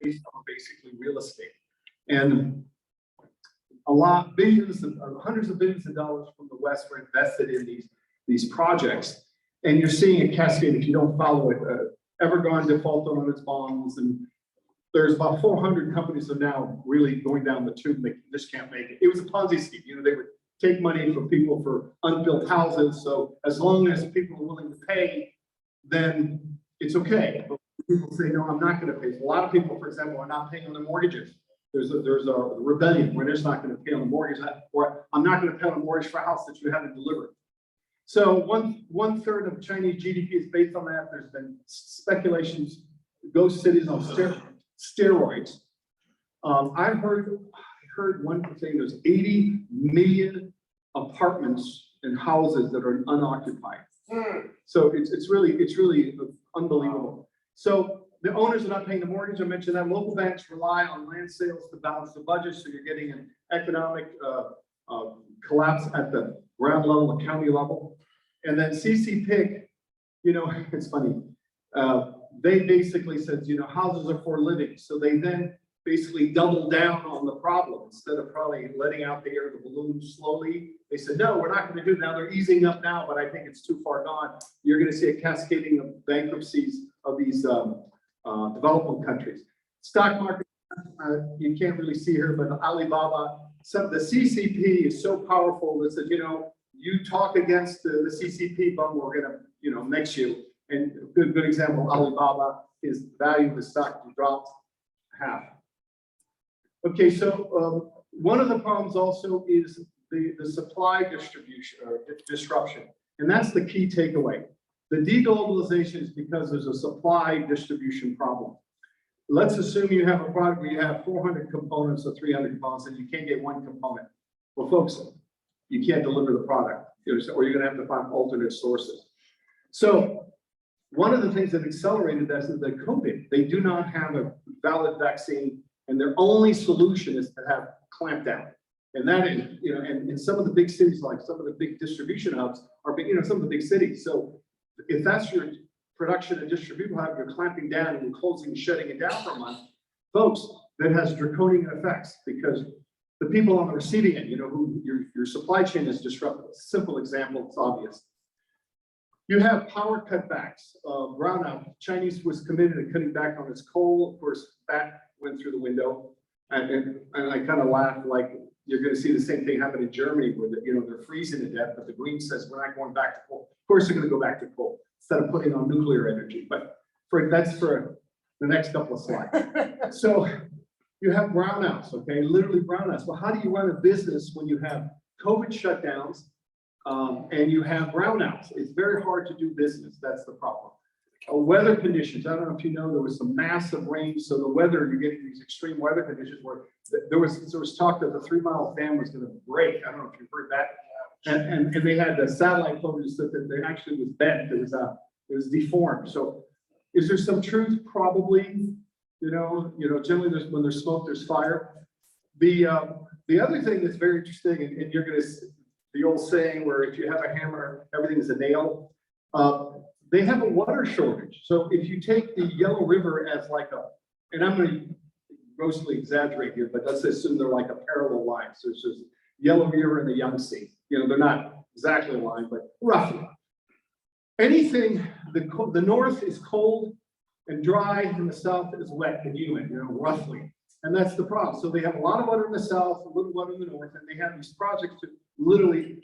based on basically real estate. And a lot, billions of, hundreds of billions of dollars from the West were invested in these projects. And you're seeing a cascade if you don't follow it. Evergrande defaulted on its bonds, and there's about 400 companies that are now really going down the tube. They just can't make it. It was a Ponzi scheme. You know, they would take money from people for unbuilt houses. So as long as people are willing to pay, then it's okay. But people say, no, I'm not going to pay. So a lot of people, for example, are not paying on their mortgages. There's a rebellion where they're just not going to pay on the mortgage, or I'm not going to pay on a mortgage for a house that you haven't delivered. So one third of Chinese GDP is based on that. There's been speculations, ghost cities on steroids. I heard one thing. There's 80 million apartments and houses that are unoccupied. So it's really unbelievable. So the owners are not paying the mortgage. I mentioned that local banks rely on land sales to balance the budget. So you're getting an economic collapse at the ground level, the county level. And then CCPIC, you know, it's funny. They basically said, you know, houses are for living. So they then basically doubled down on the problem. Instead of probably letting out the air of the balloon slowly, they said, no, we're not going to do it now. They're easing up now, but I think it's too far gone. You're going to see a cascading of bankruptcies of these developing countries. Stock market, you can't really see here, but Alibaba, the CCP is so powerful that said, you know, you talk against the CCP, but we're going to, you know, mix you. And good example, Alibaba, his value of the stock dropped half. Okay, so one of the problems also is the supply distribution or disruption, and that's the key takeaway. The deglobalization is because there's a supply distribution problem. Let's assume you have a product where you have 400 components or 300 components, and you can't get one component. Well, folks, you can't deliver the product, or you're going to have to find alternate sources. So one of the things that accelerated that is the COVID. They do not have a valid vaccine, and their only solution is to have clamp down. And that is, you know, and in some of the big cities, like some of the big distribution hubs are big, you know, some of the big cities. So if that's your production and distribution hub, you're clamping down and you're closing and shutting it down for a month, folks, that has draconian effects because the people on the receiving end, you know, who your supply chain is disrupted. Simple example, it's obvious. You have power cutbacks, brownout. Chinese was committed to cutting back on its coal. Of course, that went through the window. And I kind of laugh, like you're going to see the same thing happen in Germany where you know, they're freezing to death, but the Green says we're not going back to coal. Of course, they're going to go back to coal instead of putting on nuclear energy. But that's for the next couple of slides. So you have brownouts, okay, literally brownouts. Well, how do you run a business when you have COVID shutdowns and you have brownouts? It's very hard to do business. That's the problem. Weather conditions. I don't know if you know, there was some massive rain. So the weather, you're getting these extreme weather conditions where there was talk that the 3 Mile Dam was going to break. I don't know if you've heard that. And they had the satellite photos that they actually was bent. It was deformed. So is there some truth? Probably. You know, generally when there's smoke, there's fire. The other thing that's very interesting, and you're going to, the old saying where if you have a hammer, everything is a nail. They have a water shortage. So if you take the Yellow River as like and I'm going to grossly exaggerate here, but let's assume they're like a parallel line. So it's just Yellow River and the Yangtze. You know, they're not exactly aligned, but roughly. Anything, the north is cold and dry, and the south is wet and humid, you know, roughly. And that's the problem. So they have a lot of water in the south, a little water in the north, and they have these projects to literally,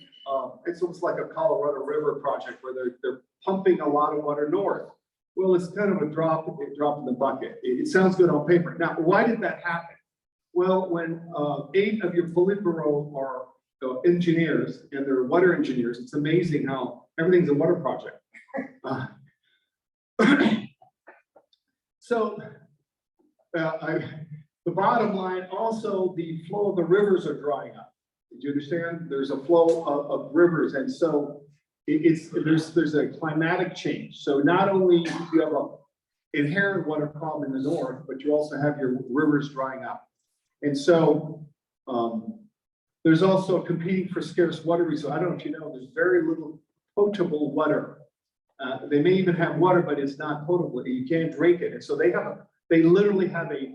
it's almost like a Colorado River project where they're pumping a lot of water north. Well, it's kind of a drop in the bucket. It sounds good on paper. Now, why did that happen? Well, when 8 of your Politburo are engineers, and they're water engineers, it's amazing how everything's a water project. So the bottom line, also the flow of the rivers are drying up. Did you understand? There's a flow of rivers, and so there's a climatic change. So not only do you have an inherent water problem in the north, but you also have your rivers drying up. And so there's also competing for scarce water resources. I don't know if you know, there's very little potable water. They may even have water, but it's not potable. You can't drink it. And so they literally have a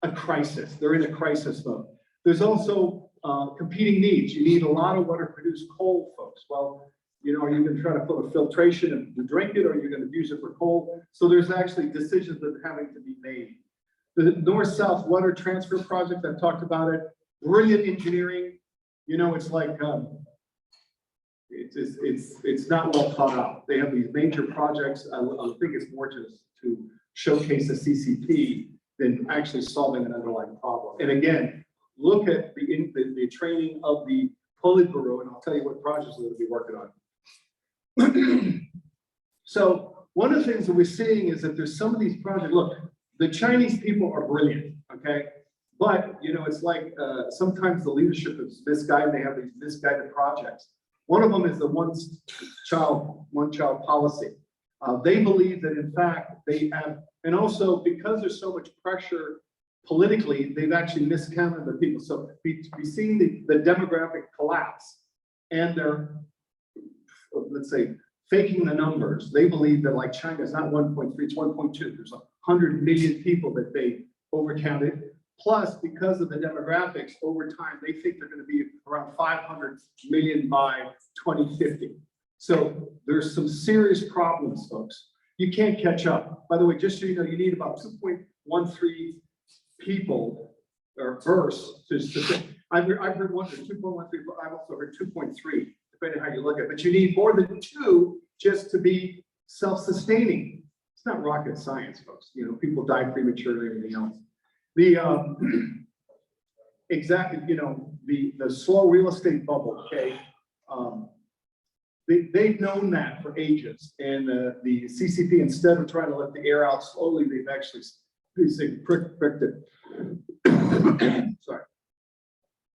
a crisis. They're in a crisis mode. There's also competing needs. You need a lot of water produced coal, folks. Well, you know, are you going to try to put a filtration and drink it, or are you going to use it for coal? So there's actually decisions that are having to be made. The north-south water transfer project, I've talked about it. Brilliant engineering. You know, it's like it's not well thought out. They have these major projects. I think it's more to showcase the CCP than actually solving an underlying problem. And again, look at the training of the Politburo, and I'll tell you what projects we're going to be working on. So one of the things that we're seeing is that there's some of these projects. Look, the Chinese people are brilliant, okay? But, you know, it's like sometimes the leadership is misguided. They have these misguided projects. One of them is the one child policy. They believe that, in fact, they have, and also because there's so much pressure politically, they've actually miscounted the people. So we've seen the demographic collapse, and they're, let's say, faking the numbers. They believe that, like, China is not 1.3, it's 1.2. There's 100 million people that they overcounted. Plus, because of the demographics, over time, they think they're going to be around 500 million by 2050. So there's some serious problems, folks. You can't catch up. By the way, just so you know, you need about 2.13 people or verse to I've heard one, 2.13, but I've also heard 2.3, depending on how you look at it. But you need more than 2 just to be self-sustaining. It's not rocket science, folks. You know, people die prematurely and everything else. The exactly, you know, the slow real estate bubble, okay? They've known that for ages, and the CCP, instead of trying to let the air out slowly, they've actually pricked it. Sorry.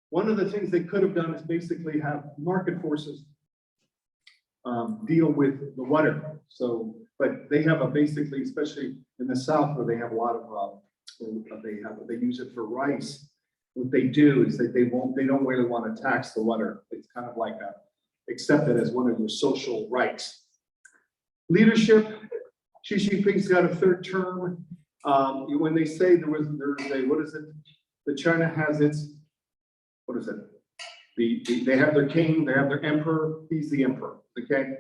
One of the things they could have done is basically have market forces deal with the water. So, but they have a basically, especially in the South, where they have a lot of they use it for rice. What they do is that they don't really want to tax the water. It's kind of like accept it as one of your social rights. Leadership. Xi Jinping's got a 3rd term. When they say there's a, what is it? That China has its, what is it? They have their king, they have their emperor. He's the emperor. Okay.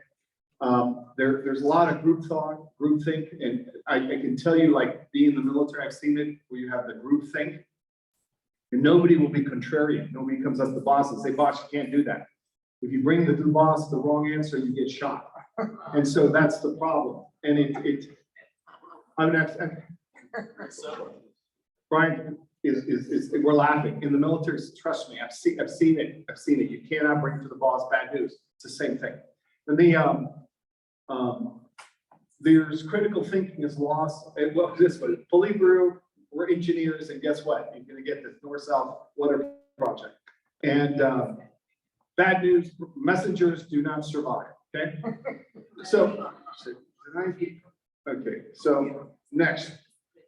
There's a lot of group thought, group think, and I can tell you, like, being in the military, I've seen it where you have the group think, and nobody will be contrarian. Nobody comes up to the boss and say, "Boss, you can't do that." If you bring the boss the wrong answer, you get shot. And so that's the problem. And Brian we're laughing in the military. Trust me, I've seen it. You cannot bring to the boss bad news. It's the same thing. And there's critical thinking is lost. Well, this one, Politburo, we're engineers, and guess what? You're going to get this north-south water project. And bad news: messengers do not survive. Okay. So next.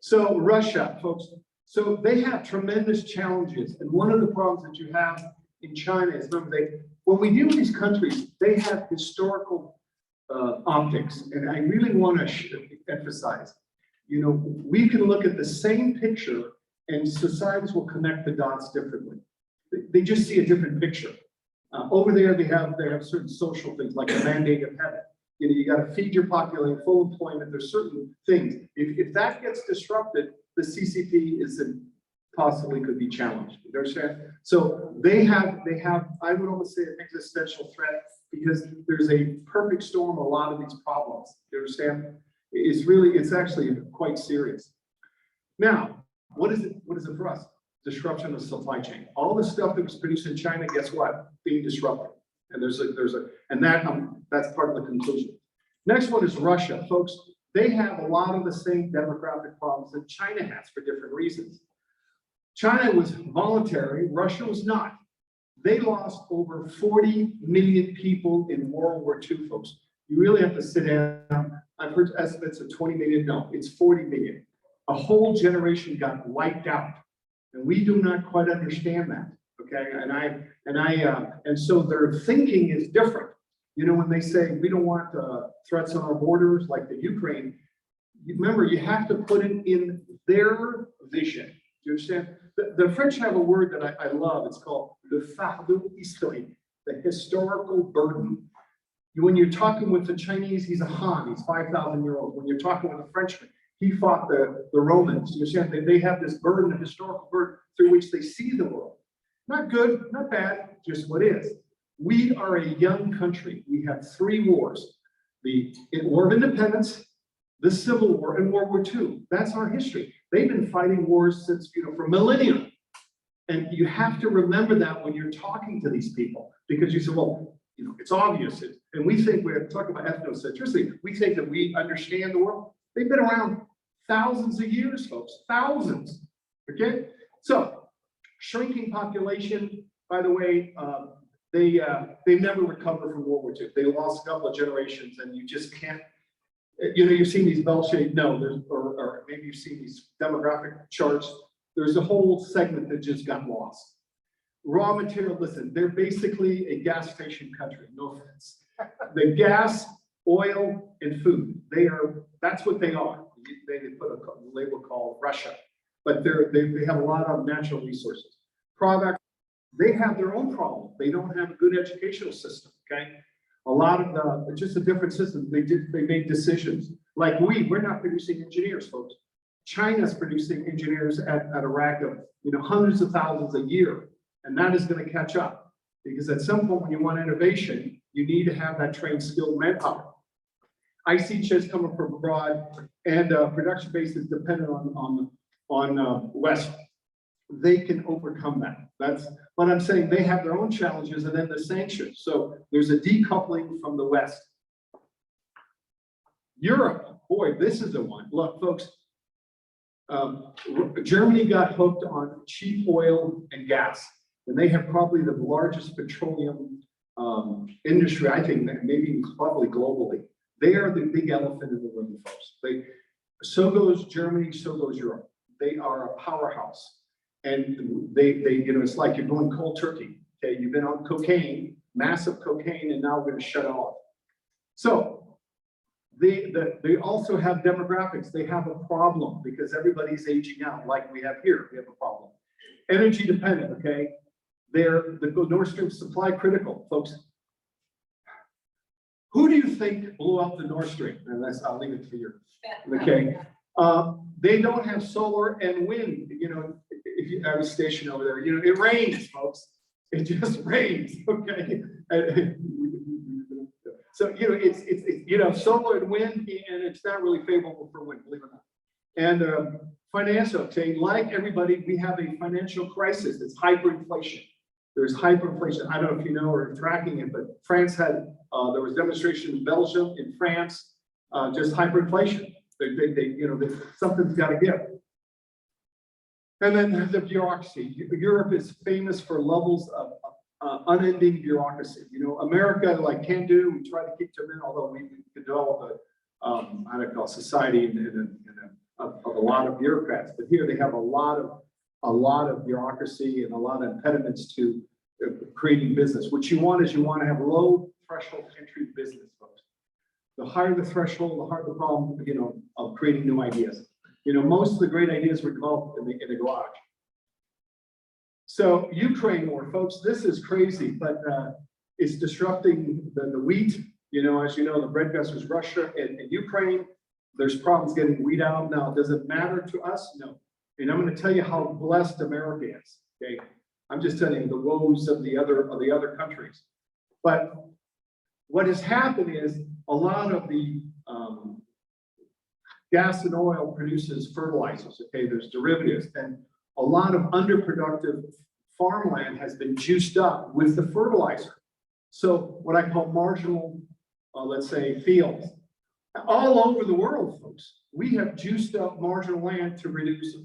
So Russia, folks. So they have tremendous challenges, and one of the problems that you have in China is, remember, when we deal with these countries, they have historical optics, and I really want to emphasize, you know, we can look at the same picture and societies will connect the dots differently. They just see a different picture. Over there, they have certain social things like the mandate of heaven. You know, you got to feed your population, full employment. There's certain things. If that gets disrupted, the CCP possibly could be challenged. You understand? So they have, I would almost say, an existential threat, because there's a perfect storm of a lot of these problems. You understand? It's actually quite serious. Now, what is it for us? Disruption of supply chain. All the stuff that was produced in China, guess what? Being disrupted. And that's part of the conclusion. Next one is Russia, folks. They have a lot of the same demographic problems that China has for different reasons. China was voluntary, Russia was not. They lost over 40 million people in World War II, folks. You really have to sit down. I've heard estimates of 20 million. No, it's 40 million. A whole generation got wiped out, and we do not quite understand that. Okay, and so their thinking is different. You know, when they say we don't want threats on our borders like the Ukraine, remember, you have to put it in their vision. you understand? The French have a word that I love. It's called le fardeau historique, the historical burden. When you're talking with the Chinese, he's a Han, he's 5,000 years old. When you're talking with a Frenchman, he fought the Romans. You understand? They have this burden, a historical burden through which they see the world. Not good, not bad, just what is. We are a young country. We have 3 wars: the War of Independence, the Civil War, and World War II. That's our history. They've been fighting wars since, for millennia. And you have to remember that when you're talking to these people, because you say, well, it's obvious. And we think we're talking about ethnocentricity. We think that we understand the world. They've been around thousands of years, folks, thousands. Okay? So, shrinking population, by the way, they never recovered from World War II. They lost a couple of generations, and you just can't. You've seen these bell-shaped, or maybe you've seen these demographic charts. There's a whole segment that just got lost. Raw material, listen, they're basically a gas station country, no offense. The gas, oil, and food, that's what they are. They put a label called Russia, but they have a lot of natural resources. Product, they have their own problem. They don't have a good educational system, okay? A lot of just a different system. They made decisions. Like we're not producing engineers, folks. China's producing engineers at a rate of hundreds of thousands a year, and that is going to catch up, because at some point when you want innovation, you need to have that trained, skilled manpower. I see chips coming from abroad, and production base is dependent on West. They can overcome that. That's what I'm saying. They have their own challenges, and then the sanctions. So there's a decoupling from the West. Europe, boy, this is the one. Look, folks, Germany got hooked on cheap oil and gas, and they have probably the largest petroleum industry, I think, maybe probably globally. They are the big elephant in the room, folks. So goes Germany, so goes Europe. They are a powerhouse. And it's like you're going cold turkey. Okay, you've been on cocaine, massive cocaine, and now we're going to shut it off. So they also have demographics. They have a problem because everybody's aging out, like we have here. We have a problem. Energy dependent. Okay, the Nord Stream supply critical, folks. Who do you think blew up the Nord Stream? And I'll leave it for you. Okay, they don't have solar and wind. I was stationed over there. It rains, folks. It just rains. Okay. So it's solar and wind, and it's not really favorable for wind, believe it or not. And financial, okay, like everybody, we have a financial crisis. It's hyperinflation. There's hyperinflation. I don't know if you know or are tracking it, but France had there was demonstration in Belgium, in France, just hyperinflation. Something's got to give. And then the bureaucracy. Europe is famous for levels of unending bureaucracy. America, like can do, we try to keep them in, although we develop a society of a lot of bureaucrats. But here they have a lot of bureaucracy and a lot of impediments to creating business. What you want is you want to have low threshold entry business, folks. The higher the threshold, the harder the problem, of creating new ideas. Most of the great ideas were developed in the garage. So Ukraine war, folks, this is crazy, but it's disrupting the wheat. As you know, the breadbasket is Russia and Ukraine. There's problems getting wheat out. Now, does it matter to us? No. And I'm going to tell you how blessed America is. Okay, I'm just telling you the woes of the other countries. But what has happened is a lot of the gas and oil produces fertilizers. Okay, there's derivatives, and a lot of underproductive farmland has been juiced up with the fertilizer. So what I call marginal, let's say, fields. All over the world, folks, we have juiced up marginal land to produce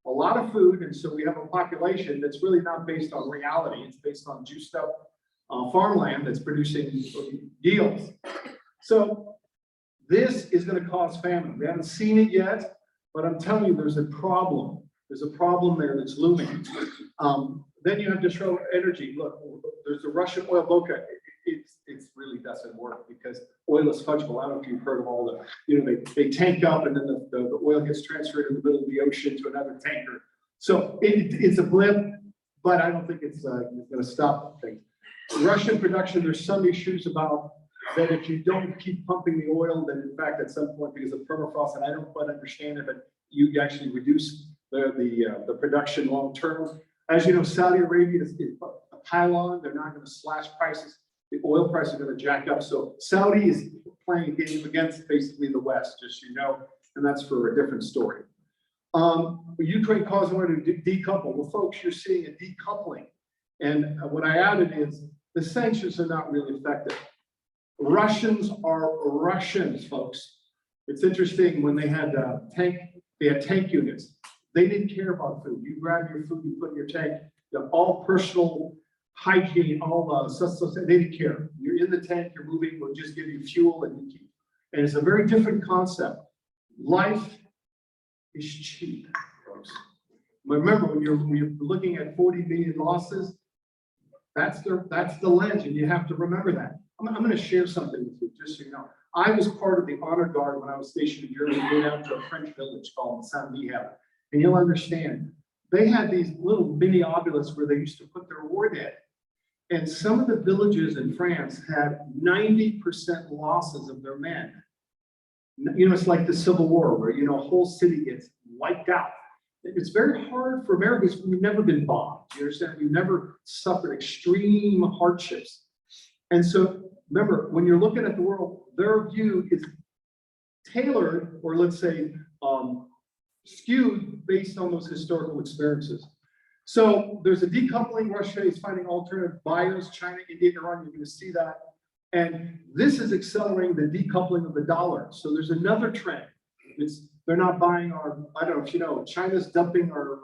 a lot of food, and so we have a population that's really not based on reality. It's based on juiced up farmland that's producing yields. So this is going to cause famine. We haven't seen it yet, but I'm telling you, there's a problem. There's a problem there that's looming. Then you have disrupted energy. Look, there's the Russian oil blockade. It really doesn't work because oil is fungible. I don't know if you've heard of all the, they tank up and then the oil gets transferred in the middle of the ocean to another tanker. So it's a blip, but I don't think it's going to stop things. Russian production, there's some issues about that if you don't keep pumping the oil, then in fact, at some point, because of permafrost, and I don't quite understand it, but you actually reduce the production long term. As you know, Saudi Arabia is a pylon. They're not going to slash prices. The oil prices are going to jack up. So Saudi is playing a game against basically the West, just so you know, and that's for a different story. Ukraine causing war to decouple. Well, folks, you're seeing a decoupling. And what I added is the sanctions are not really effective. Russians are Russians, folks. It's interesting when they had tank units. They didn't care about food. You grab your food, you put in your tank. You have all personal hygiene, all they didn't care. You're in the tank, you're moving, we'll just give you fuel and you keep. And it's a very different concept. Life is cheap, folks. Remember, when you're looking at 40 million losses, that's the lens, and you have to remember that. I'm going to share something with you, just so you know. I was part of the honor guard when I was stationed in Germany, going out to a French village called Saint-Mihiel. And you'll understand, they had these little mini obelisks where they used to put their war dead. And some of the villages in France had 90% losses of their men. You know, it's like the Civil War where, you know, a whole city gets wiped out. It's very hard for Americans. We've never been bombed. You understand? We've never suffered extreme hardships. And so remember, when you're looking at the world, their view is tailored, or let's say skewed based on those historical experiences. So there's a decoupling. Russia is finding alternative buyers. China, India, Iran, you're going to see that. And this is accelerating the decoupling of the dollar. So there's another trend. They're not buying our, I don't know if you know, China's dumping our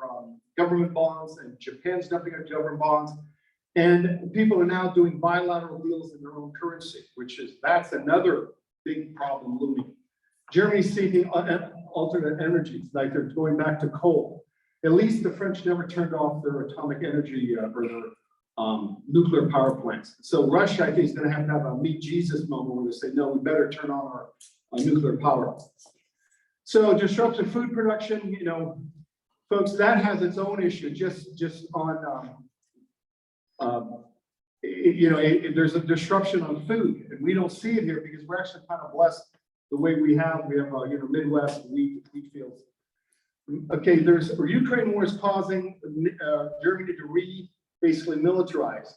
government bonds and Japan's dumping our government bonds. And people are now doing bilateral deals in their own currency, that's another big problem looming. Germany's seeking alternate energies, like they're going back to coal. At least the French never turned off their atomic energy or their nuclear power plants. So Russia, I think, is going to have a meet Jesus moment where they say, no, we better turn on our nuclear power. So disrupted food production, you know, folks, that has its own issue. Just on, you know, there's a disruption on food, and we don't see it here because we're actually kind of blessed the way we have you know, Midwest wheat fields. Okay, Ukraine war is causing Germany to basically militarize.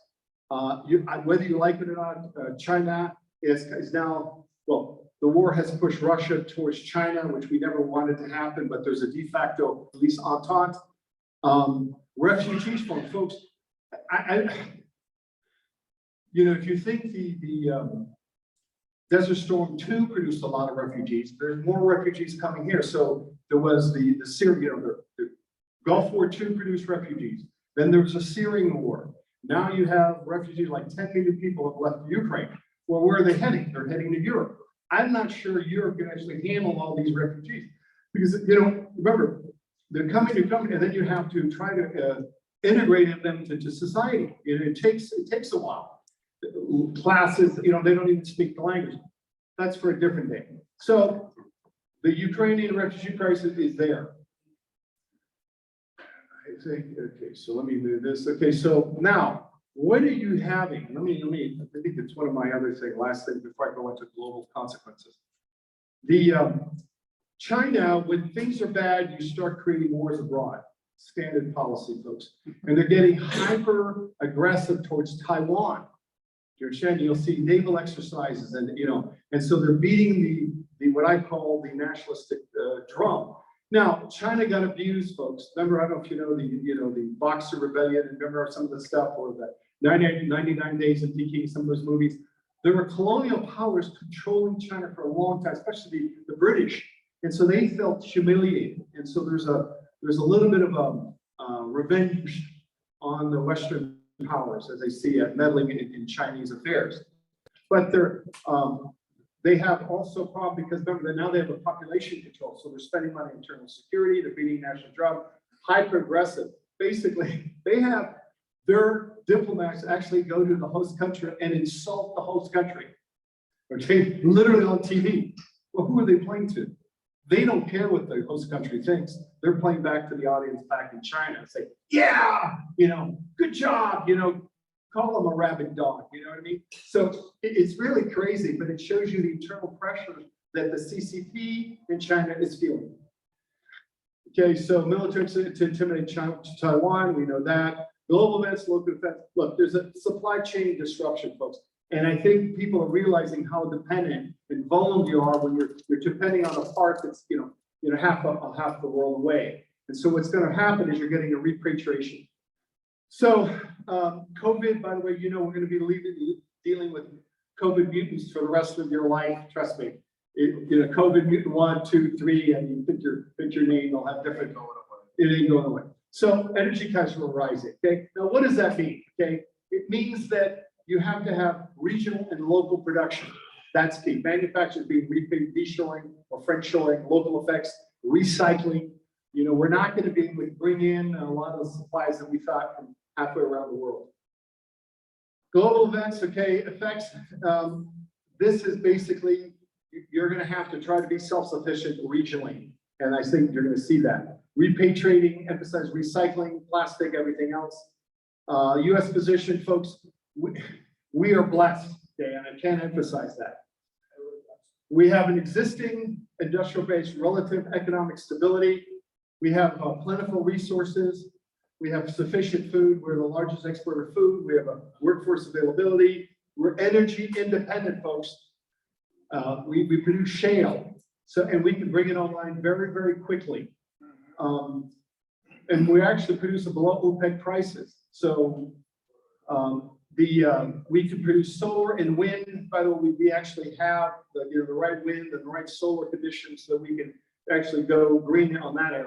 Whether you like it or not, China is now, well, the war has pushed Russia towards China, which we never wanted to happen, but there's a de facto, at least entente. Refugees, folks, you know, if you think the Desert Storm 2 produced a lot of refugees, there's more refugees coming here. So there was the Syria, you know, the Gulf War II produced refugees. Then there was a Syrian war. Now you have refugees, like 10 million people have left Ukraine. Well, where are they heading? They're heading to Europe. I'm not sure Europe can actually handle all these refugees because, you know, remember, they're coming, and then you have to try to integrate them to society. It takes a while. Classes, you know, they don't even speak the language. That's for a different day. So the Ukrainian refugee crisis is there. I think, okay, so let me move this. Okay, so now, what are you having? I think it's one of my other things, last thing before I go into global consequences. The China, when things are bad, you start creating wars abroad. Standard policy, folks. And they're getting hyper aggressive towards Taiwan. You understand? You'll see naval exercises, and you know, and so they're beating the what I call the nationalistic drum. Now, China got abused, folks. Remember, I don't know if you know the Boxer Rebellion, and remember some of the stuff, or the 99 Days of Peking, some of those movies. There were colonial powers controlling China for a long time, especially the British, and so they felt humiliated. And so there's a little bit of a revenge on the Western powers as they see it meddling in Chinese affairs. But they have also problem because remember, now they have a population control, so they're spending money on internal security, they're beating national drought, hyper aggressive. Basically, they have their diplomats actually go to the host country and insult the host country. Okay, literally on TV. Well, who are they playing to? They don't care what the host country thinks. They're playing back to the audience back in China, say, yeah, good job, call them a rabid dog, you know what I mean? So it's really crazy, but it shows you the internal pressure that the CCP in China is feeling. Okay, so military to intimidate Taiwan, we know that. Global events, local events. Look, there's a supply chain disruption, folks. And I think people are realizing how dependent and vulnerable you are when you're depending on a part that's half the world away. And so what's going to happen is you're getting a repatriation. So COVID, by the way, we're going to be dealing with COVID mutants for the rest of your life. Trust me. COVID mutant 1, 2, 3, and you pick your name. They'll have different going away. It ain't going away. So energy costs will rising. Okay. Now, what does that mean? Okay. It means that you have to have regional and local production. That's key. Manufacturers being repaid, reshoring or friendshoring, local effects, recycling. We're not going to be able to bring in a lot of the supplies that we thought from halfway around the world. Global events, okay, effects. This is basically, you're going to have to try to be self-sufficient regionally. And I think you're going to see that. Repatriating, emphasize recycling, plastic, everything else. U.S. position, folks, we are blessed, okay, and I can't emphasize that. We have an existing industrial base, relative economic stability. We have plentiful resources. We have sufficient food. We're the largest exporter of food. We have a workforce availability. We're energy independent, folks. We produce shale, and we can bring it online very, very quickly. And we actually produce it below OPEC prices. So we can produce solar and wind. By the way, we actually have the right wind and the right solar conditions so that we can actually go green on that end.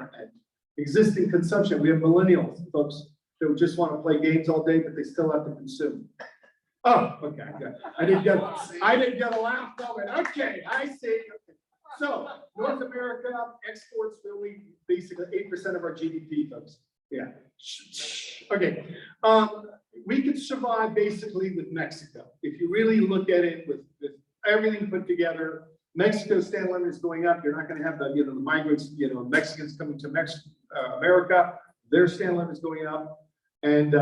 Existing consumption, we have millennials, folks, who just want to play games all day, but they still have to consume. Oh, okay, good. I didn't get a laugh moment. Okay, I see. So North America exports really basically 8% of our GDP, folks. Yeah. Okay. We could survive basically with Mexico. If you really look at it with everything put together, Mexico's stand limit is going up. You're not going to have the migrants, Mexicans coming to America. Their stand limit is going up. And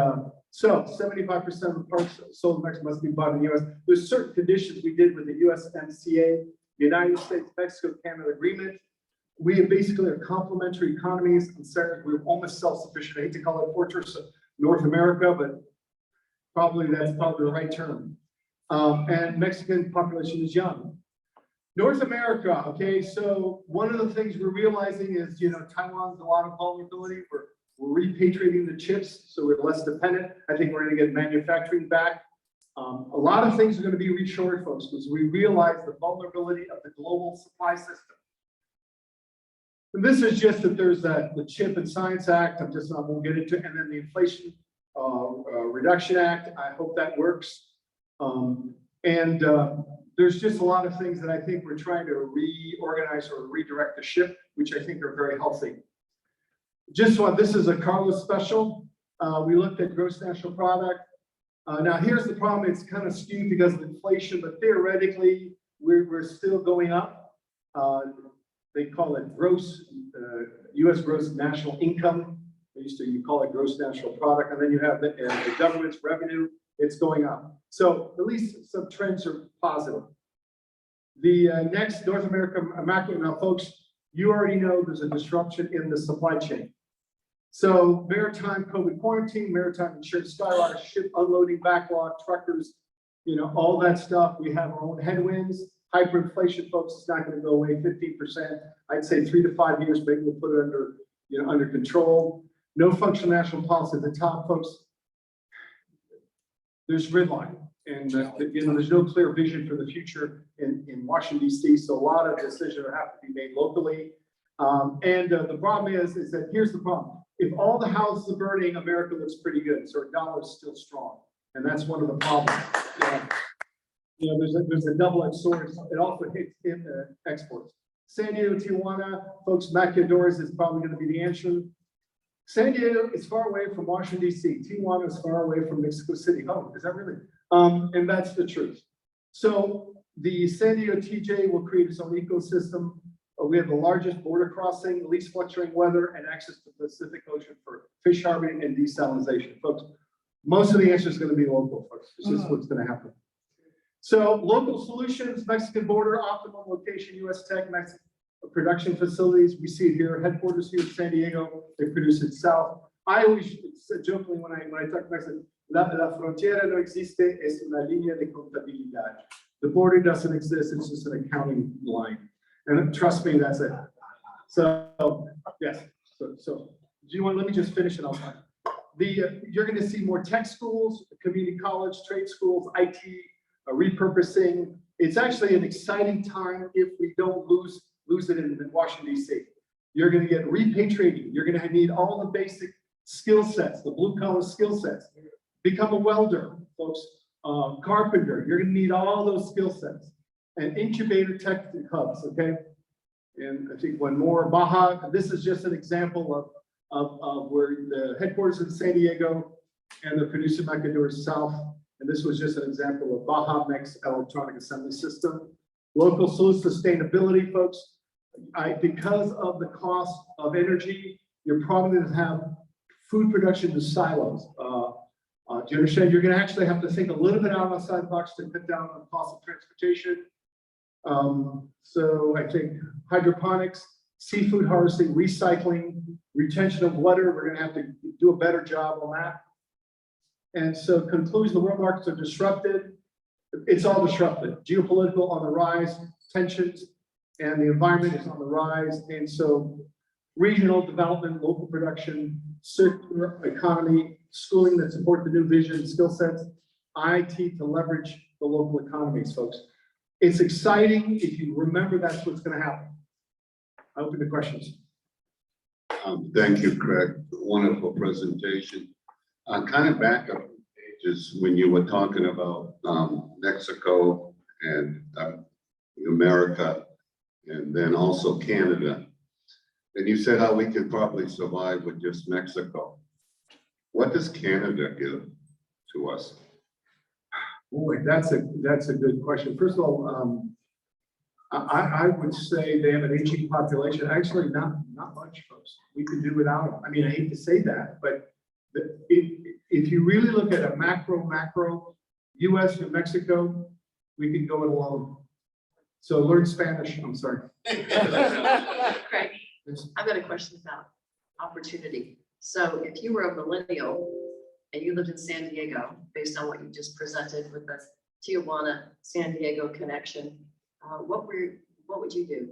so 75% of the parts sold in Mexico must be bought in the U.S. There's certain conditions we did with the USMCA, the United States, Mexico, Canada agreement. We basically are complementary economies. We're almost self-sufficient. I hate to call it fortress of North America, but that's probably the right term. And Mexican population is young. North America, okay, so one of the things we're realizing is, Taiwan's a lot of vulnerability. We're repatriating the chips, so we're less dependent. I think we're going to get manufacturing back. A lot of things are going to be reshored, folks, because we realize the vulnerability of the global supply system. And this is just that there's the Chip and Science Act. I won't get into it. And then the Inflation Reduction Act. I hope that works. There's just a lot of things that I think we're trying to reorganize or redirect the ship, which I think are very healthy. This is a Carlos special. We looked at gross national product. Now here's the problem. It's kind of skewed because of inflation, but theoretically we're still going up. They call it U.S. gross national income. You call it gross national product, and then you have the government's revenue. It's going up. So at least some trends are positive. The next North America macro. Now, folks, you already know there's a disruption in the supply chain. So maritime COVID quarantine, maritime insurance skyrocket, ship unloading backlog, truckers, all that stuff. We have our own headwinds. Hyperinflation, folks, is not going to go away. 15%. I'd say 3 to 5 years. Maybe we'll put it under control. No functional national policy at the top, folks. There's gridline, and there's no clear vision for the future in Washington D.C. So a lot of decisions have to be made locally. The problem is that here's the problem: if all the houses are burning, America looks pretty good, so our dollar is still strong, and that's one of the problems. There's a double-edged sword. It also hits in exports. San Diego, Tijuana, folks. Maquiladores is probably going to be the answer. San Diego is far away from Washington, D.C. Tijuana is far away from Mexico City. Oh, is that really? And that's the truth. So the San Diego TJ will create its own ecosystem. We have the largest border crossing, least fluctuating weather, and access to the Pacific Ocean for fish harvesting and desalination. Folks, most of the answer is going to be local, folks. This is what's going to happen. So local solutions, Mexican border, optimal location, US Tech, Mexican production facilities. We see it here, headquarters here in San Diego. They produce it south. I always jokingly when I talk Mexican, la frontera no existe, es una línea de contabilidad. The border doesn't exist, it's just an accounting line. And trust me, that's it. So, yes, so do you want, let me just finish it off. You're gonna see more tech schools, community college, trade schools, IT, repurposing. It's actually an exciting time if we don't lose it in Washington, DC. You're gonna get repatriating. You're gonna need all the basic skill sets, the blue collar skill sets. Become a welder, folks, carpenter. You're gonna need all those skill sets. And incubator tech hubs, okay? And I think one more, Baja. This is just an example of where the headquarters in San Diego and the producer Candelore South. And this was just an example of Baja Mex electronic assembly system. Local sustainability, folks. Because of the cost of energy, you're probably going to have food production in silos. Do you understand? You're going to actually have to think a little bit outside the box to cut down on the cost of transportation. So I think hydroponics, seafood harvesting, recycling, retention of water, we're going to have to do a better job on that. And so conclusion, the world markets are disrupted. It's all disrupted. Geopolitical on the rise, tensions, and the environment is on the rise. And so regional development, local production, circular economy, schooling that support the new vision, skill sets, IT to leverage the local economies, folks. It's exciting if you remember that's what's going to happen. I open the questions. Thank you, Craig. Wonderful presentation. Kind of back up pages when you were talking about Mexico and America, and then also Canada. And you said how we could probably survive with just Mexico. What does Canada give to us? Boy, that's a good question. First of all, I would say they have an aging population. Actually, not much, folks. We could do without them. I mean, I hate to say that, but if you really look at a macro, U.S. and Mexico, we could go it alone. So learn Spanish. I'm sorry. Craig, I've got a question about opportunity. So if you were a millennial and you lived in San Diego, based on what you just presented with the Tijuana San Diego connection, what would you do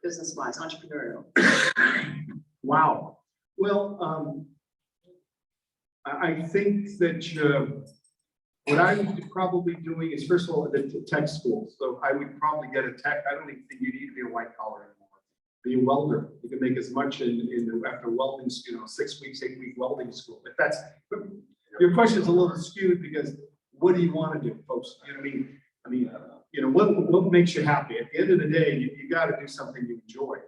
business-wise, entrepreneurial? Wow. Well, I think that what I would be probably doing is, first of all, the tech schools. So I would probably get a tech. I don't even think you need to be a white collar anymore. Be a welder. You can make as much after welding, 6 weeks, 8 week welding school. If that's your question is a little skewed because what do you want to do, folks? You know what I mean? What makes you happy? At the end of the day, you got to do something you enjoy.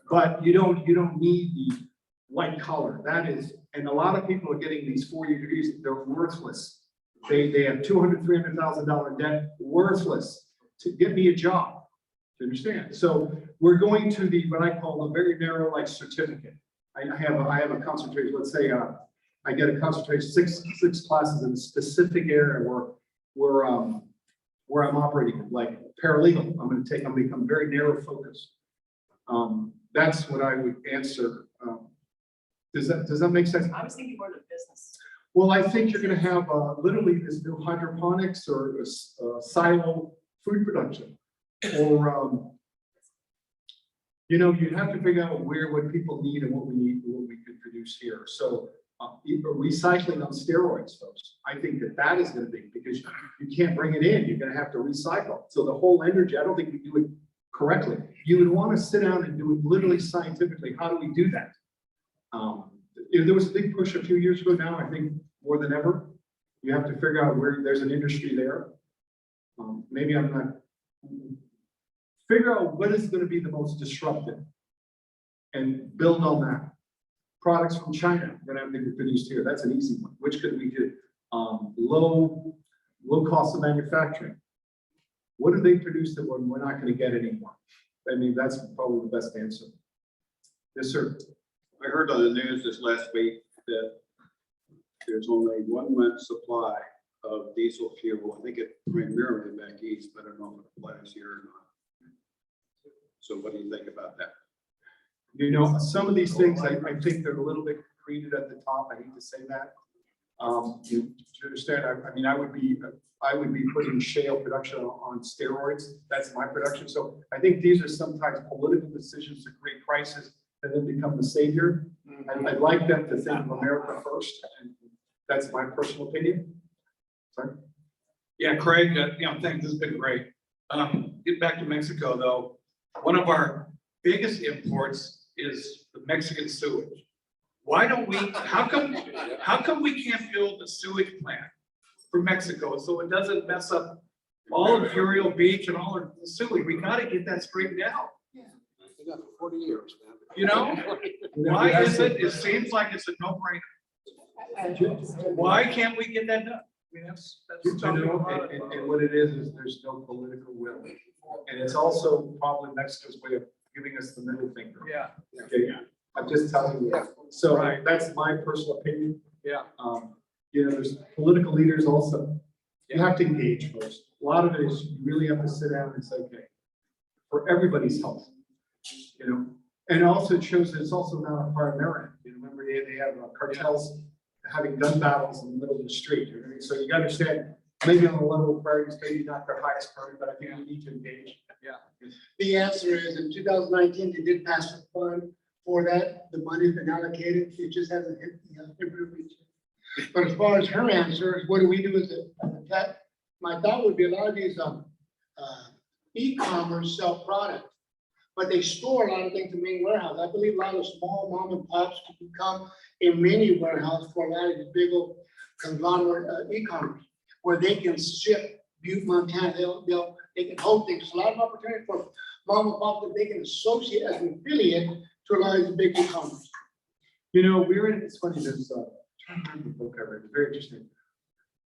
But you don't need the white collar. That is, and a lot of people are getting these 4-year degrees. They're worthless. They have $200,000, $300,000 debt. Worthless. To get me a job. To understand? So we're going to what I call a very narrow certificate. I have a concentration. Let's say I get a concentration six classes in a specific area where I'm operating, like paralegal. I'm become very narrow focused. That's what I would answer. Does that make sense? I was thinking more of business. Well, I think you're going to have literally this new hydroponics or silo food production, or you'd have to figure out what people need and what we need and what we could produce here. So recycling on steroids, folks. I think that is going to be, because you can't bring it in. You're going to have to recycle. So the whole energy, I don't think we do it correctly. You would want to sit down and do it literally scientifically. How do we do that? There was a big push a few years ago. Now I think more than ever, you have to figure out where there's an industry there. Maybe I'm not. Figure out what is going to be the most disruptive and build on that. Products from China that have been produced here. That's an easy one. Which could we do? Low cost of manufacturing. What do they produce that we're not going to get anymore? I mean, that's probably the best answer. Yes, sir. I heard on the news this last week that there's only 1 month supply of diesel fuel. I think it primarily back east, but I don't know if it applies here or not. So what do you think about that? You know, some of these things, I think they're a little bit created at the top. I hate to say that. You to understand, I mean, I would be putting shale production on steroids. That's my production. So I think these are sometimes political decisions to create prices and then become the savior. And I'd like them to think of America first. And that's my personal opinion. Sorry. Yeah, Craig, thanks, this has been great. Get back to Mexico though. One of our biggest imports is the Mexican sewage. Why don't we, how come we can't build a sewage plant for Mexico so it doesn't mess up all of Uriel Beach and all of the sewage? We gotta get that straightened out. We got 40 years, man. You know, why is it? It seems like it's a no-brainer. Why can't we get that done? I mean, that's something about it. And what it is there's no political will. And it's also probably Mexico's way of giving us the middle finger. Yeah, Okay, I'm just telling you. So Right. that's my personal opinion. yeah. You know, there's political leaders also. You have to engage first. A lot of it is you really have to sit down and say, okay, for everybody's health, you know, and also it shows that it's also not a part of their end. You remember they have cartels having gun battles in the middle of the street. So you gotta understand, maybe on the level of priorities, maybe not their highest priority, but I think we need to engage. The answer is in 2019, they did pass a fund for that. The money's been allocated. It just hasn't hit the improvement. But as far as her answer, what do we do with it? My thought would be a lot of these e-commerce sell product, but they store a lot of things in main warehouse. I believe a lot of small mom and pops can become a mini warehouse for a lot of the big old conglomerate e-commerce, where they can ship Butte, Montana. They can hold things. A lot of opportunity for mom and pop that they can associate as an affiliate to a lot of the big e-commerce. You know, it's funny, there's trying to remember the book I read, it's very interesting.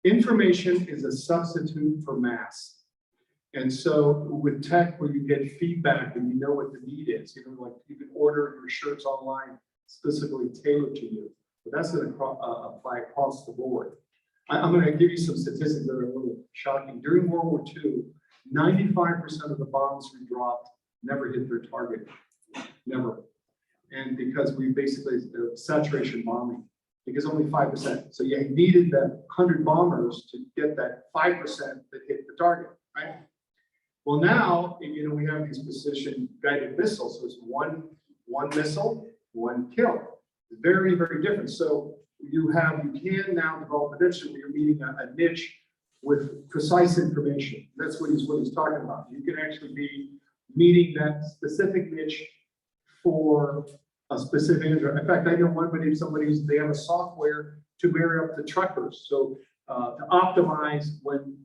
Information is a substitute for mass. And so with tech, where you get feedback and you know what the need is, you know, like you can order your shirts online specifically tailored to you. But that's going to apply across the board. I'm going to give you some statistics that are a little shocking. During World War II, 95% of the bombs we dropped never hit their target, never. And because we basically, saturation bombing, because only 5%. So you needed that 100 bombers to get that 5% that hit the target, right? Well, now, you know, we have these precision guided missiles. So it's one missile, one kill. Very, very different. So you can now develop an instrument where you're meeting a niche with precise information. That's what he's talking about. You can actually be meeting that specific niche for a specific injury. In fact, I know one, but if they have a software to marry up the truckers. So to optimize when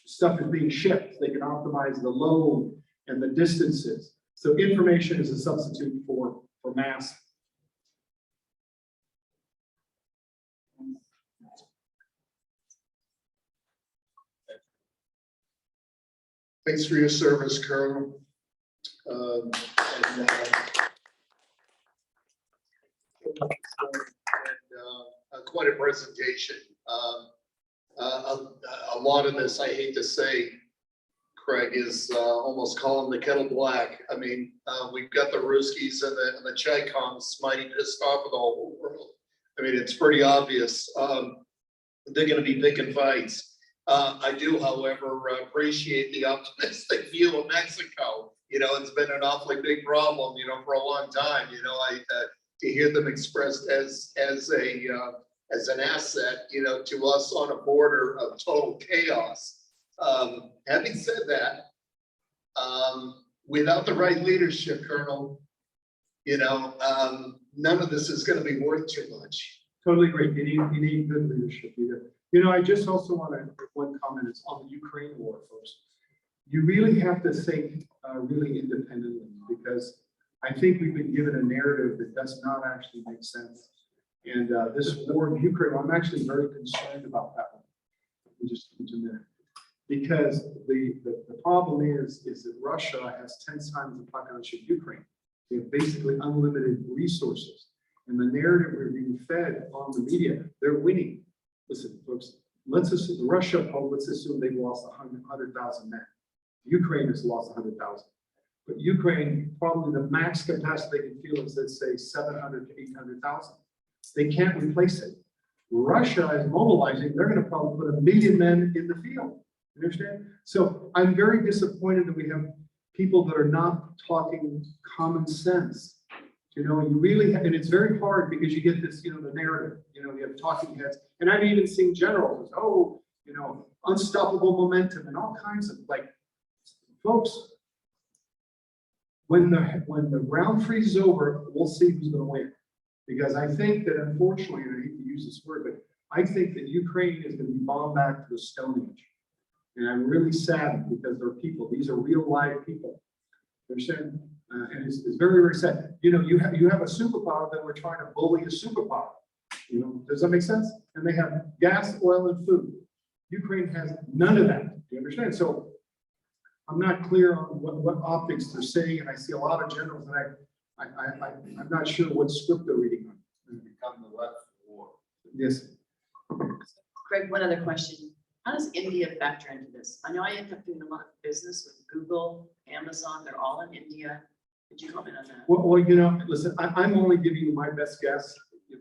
stuff is being shipped, they can optimize the load and the distances. So information is a substitute for mass. Thanks for your service, Colonel. Quite a presentation. A lot of this, I hate to say, Craig, is almost calling the kettle black. I mean, we've got the Ruskies and the Chi-Coms mighty pissed off with the whole world. I mean, it's pretty obvious. They're going to be picking fights. I do, however, appreciate the optimistic view of Mexico. You know, it's been an awfully big problem, you know, for a long time. You know, to hear them expressed as an asset, you know, to us on a border of total chaos. Having said that, without the right leadership, Colonel, you know, none of this is going to be worth too much. Totally agree. You need good leadership. You know, I just also want to, one comment is on the Ukraine war, folks. You really have to think really independently, because I think we've been given a narrative that does not actually make sense. And this war in Ukraine, I'm actually very concerned about that one. Just a minute. Because the problem is that Russia has 10 times the population of Ukraine. They have basically unlimited resources. And the narrative we're being fed on the media, they're winning. Listen, folks, let's assume Russia, let's assume they've lost 100,000 men. Ukraine has lost 100,000. But Ukraine, probably the max capacity they can feel is, let's say, 700 to 800,000. They can't replace it. Russia is mobilizing, they're going to probably put 1 million men in the field. You understand? So I'm very disappointed that we have people that are not talking common sense. You know, you really, and it's very hard because you get this, you know, the narrative, you know, you have talking heads. And I've even seen generals, oh, you know, unstoppable momentum and all kinds of, like, folks, when the round freeze is over, we'll see who's going to win. Because I think that, unfortunately, and I hate to use this word, but I think that Ukraine is going to be bombed back to the Stone Age. And I'm really sad because they're people, these are real live people. Understand? And it's very, very sad. You know, you have a superpower that we're trying to bully a superpower. You know, does that make sense? And they have gas, oil, and food. Ukraine has none of that. Do you understand? So I'm not clear on what optics they're saying, and I see a lot of generals, and I'm not sure what script they're reading on. Become the left war. Yes. Craig, one other question. How does India factor into this? I know I end up doing a lot of business with Google, Amazon, they're all in India. Could you comment on that? Well, you know, listen, I'm only giving you my best guess.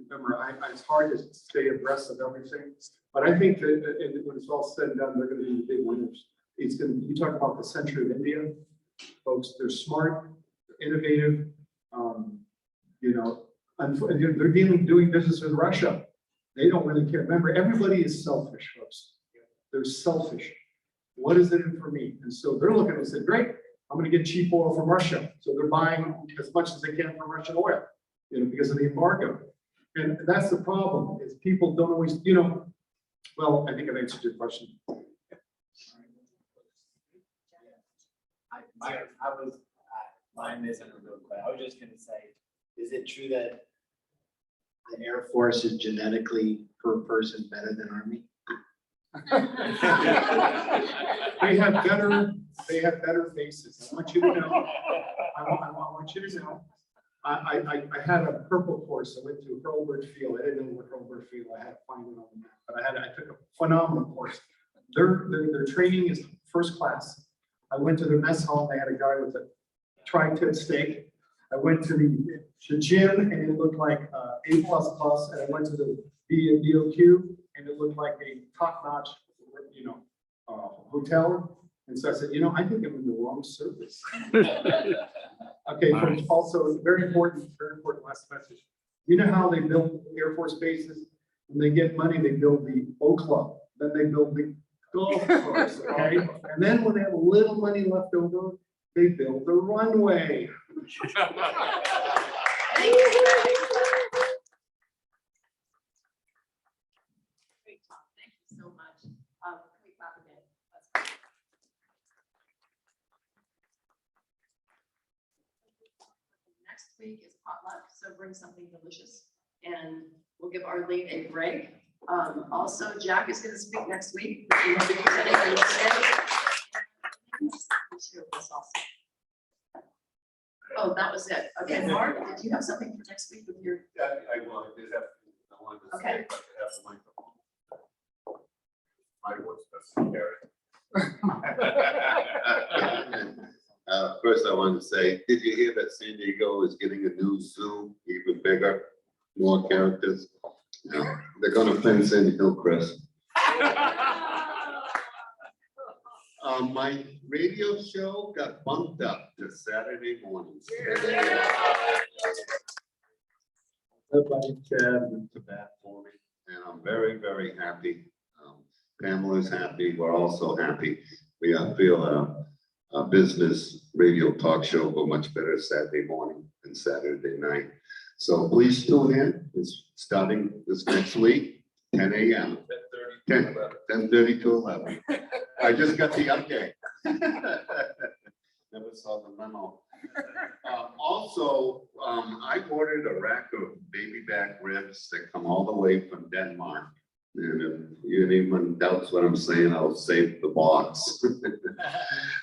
Remember, it's hard to stay abreast of everything, but I think that when it's all said and done, they're going to be the big winners. It's going to. You talk about the century of India, folks. They're smart, they're innovative. You know, they're doing business with Russia. They don't really care. Remember, everybody is selfish, folks. They're selfish. What is it in for me? And so they're looking and said, great, I'm going to get cheap oil from Russia. So they're buying as much as they can from Russian oil, you know, because of the embargo. And that's the problem, is people don't always, you know, well, I think I've answered your question. Mine isn't a real quick. I was just gonna say, is it true that the Air Force is genetically per person better than Army? They have better faces. I want you to know. I want you to know. I had a purple course. I went to Hurlburt Field. I didn't know what Hurlburt Field. I had to find it on the map, but I took a phenomenal course. Their training is first class. I went to their mess hall. They had a guy with a tri-tip steak. I went to the gym and it looked like A++. And I went to the BOQ and it looked like a top-notch, you know, hotel. And so I said, you know, I think I'm in the wrong service. Okay, folks, also very important last message. You know how they build Air Force bases? When they get money, they build the boat club. Then they build the golf course, okay? And then when they have a little money left over, they build the runway. Thank you. Great talk. Thank you so much. Can we clap again? That's great. Next week is potluck, so bring something delicious and we'll give Arlene a break. Also, Jack is going to speak next week. He will be presenting on Wednesday. Oh, that was it. Okay, Mark, did you have something for next week with your? Yeah, I will. I did have, I wanted to Okay. say, if I could have the microphone. My voice doesn't carry. First, I wanted to say, did you hear that San Diego is getting a new zoo, even bigger, more characters? No, they're gonna fence in Hillcrest. My radio show got bumped up to Saturday mornings. Everybody, Chad, went to bat For me, and I'm very, very happy. Pamela's happy, we're also happy. We feel a business radio talk show go much better Saturday morning than Saturday night. So please tune in. It's starting this next week, 10 a.m. 10:30 to 11. I just got the update. Never saw the memo. Also, I ordered a rack of baby back ribs that come all the way from Denmark. And if anyone doubts what I'm saying, I'll save the box.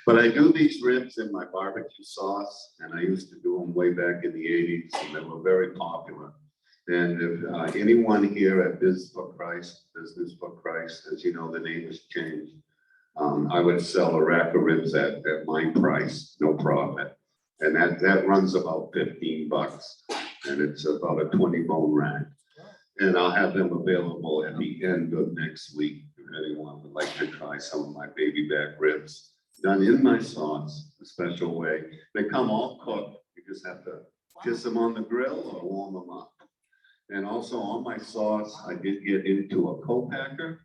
But I do these ribs in my barbecue sauce, and I used to do them way back in the 80s, and they were very popular. And if anyone here at Business for Christ, as you know, the name has changed. I would sell a rack of ribs at my price, no profit. And that runs about 15 bucks, and it's about a 20 bone rack. And I'll have them available at the end of next week, if anyone would like to try some of my baby back ribs done in my sauce, a special way. They come all cooked. You just have to kiss them on the grill or warm them up. And also on my sauce, I did get into a co-packer.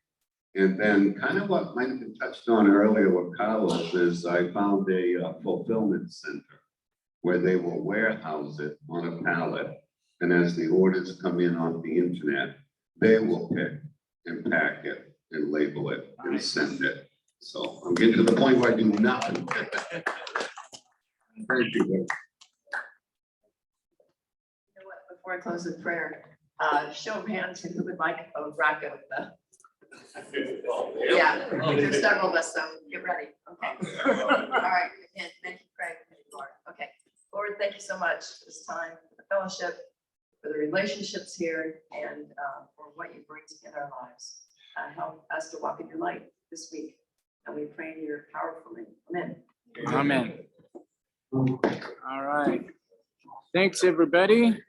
And then kind of what might have been touched on earlier with Carlos is I found a fulfillment center where they will warehouse it on a pallet. And as the orders come in on the internet, they will pick and pack it and label it and send it. So I'm getting to the point where I do nothing. Thank you. You know what, before I close with prayer, show of hands, who would like a rack of yeah, there's several of us, so get ready, okay? All right, again, thank you, Craig, thank you, Lord. Okay, Lord, thank you so much for this time, for the fellowship, for the relationships here, and for what you bring in our lives. Help us to walk in your light this week, and we pray in your powerful name. Amen. Amen. All right. Thanks, everybody.